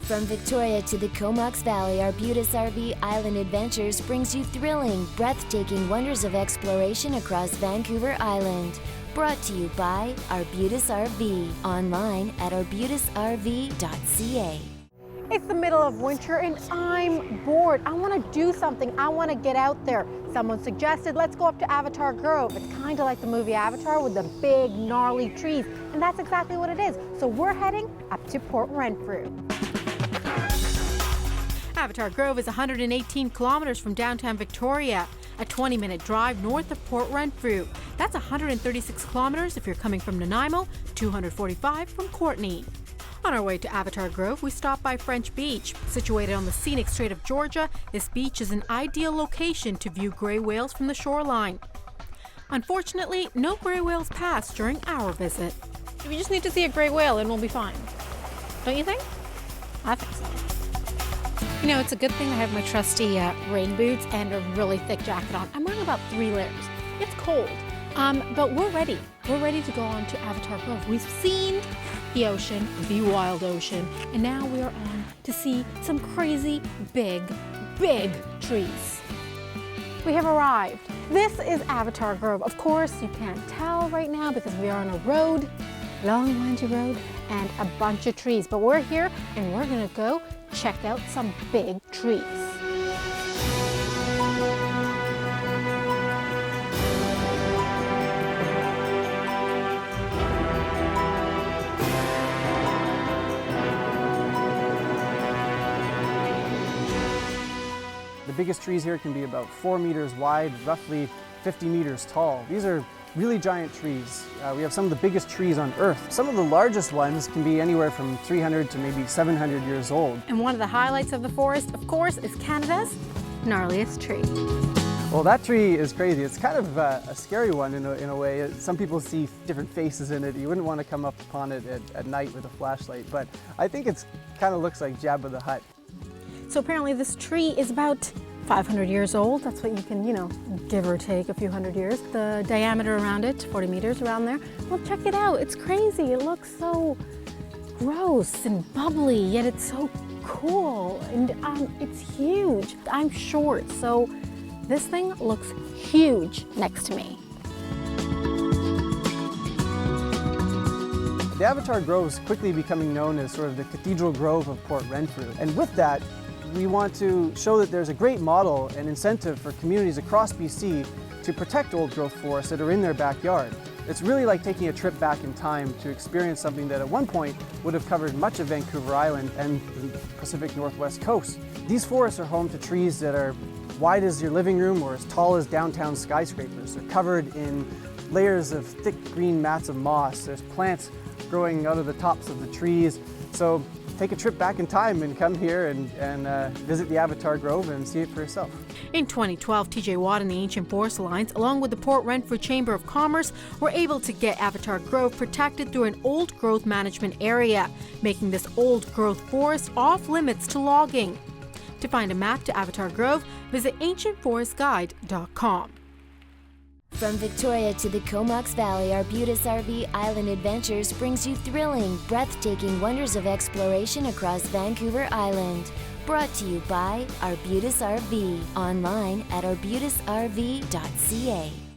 From Victoria to the Comox Valley, Arbutus RV Island Adventures brings you thrilling, breathtaking wonders of exploration across Vancouver Island. Brought to you by Arbutus RV, online at arbutusrv.ca. It's the middle of winter and I'm bored. I want to do something. I want to get out there. Someone suggested let's go up to Avatar Grove. It's kind of like the movie Avatar with the big gnarly trees, and that's exactly what it is. So we're heading up to Port Renfrew. Avatar Grove is 118 kilometers from downtown Victoria, a 20-minute drive north of Port Renfrew. That's 136 kilometers if you're coming from Nanaimo, 245 from Courtenay. On our way to Avatar Grove, we stop by French Beach. Situated on the scenic Strait of Georgia, this beach is an ideal location to view gray whales from the shoreline. Unfortunately, no gray whales passed during our visit. We just need to see a gray whale and we'll be fine. Don't you think? I think so. You know, it's a good thing I have my trusty rain boots and a really thick jacket on. I'm wearing about 3 layers. It's cold, but we're ready. We're ready to go on to Avatar Grove. We've seen the ocean, the wild ocean, and now we are on to see some crazy big trees. We have arrived. This is Avatar Grove. Of course, you can't tell right now because we are on a road, long windy road, and a bunch of trees. But we're here and we're gonna go check out some big trees. The biggest trees here can be about 4 meters wide, roughly 50 meters tall. These are really giant trees. We have some of the biggest trees on Earth. Some of the largest ones can be anywhere from 300 to maybe 700 years old. And one of the highlights of the forest, of course, is Canada's gnarliest tree. Well, that tree is crazy. It's kind of a scary one in a way. Some people see different faces in it. You wouldn't want to come up upon it at night with a flashlight, but I think it's kind of looks like Jabba the Hutt. So apparently this tree is about 500 years old. That's what you can, give or take a few hundred years. The diameter around it, 40 meters around there. Well, check it out. It's crazy. It looks so gross and bubbly, yet it's so cool. And it's huge. I'm short, so this thing looks huge next to me. The Avatar Grove is quickly becoming known as sort of the Cathedral Grove of Port Renfrew. And with that, we want to show that there's a great model and incentive for communities across BC to protect old growth forests that are in their backyard. It's really like taking a trip back in time to experience something that at one point would have covered much of Vancouver Island and the Pacific Northwest coast. These forests are home to trees that are wide as your living room or as tall as downtown skyscrapers. They're covered in layers of thick green mats of moss. There's plants growing out of the tops of the trees. So take a trip back in time and come here and visit the Avatar Grove and see it for yourself. In 2012, TJ Watt and the Ancient Forest Alliance, along with the Port Renfrew Chamber of Commerce, were able to get Avatar Grove protected through an old growth management area, making this old growth forest off limits to logging. To find a map to Avatar Grove, visit ancientforestguide.com. From Victoria to the Comox Valley, Arbutus RV Island Adventures brings you thrilling, breathtaking wonders of exploration across Vancouver Island. Brought to you by Arbutus RV, online at arbutusrv.ca.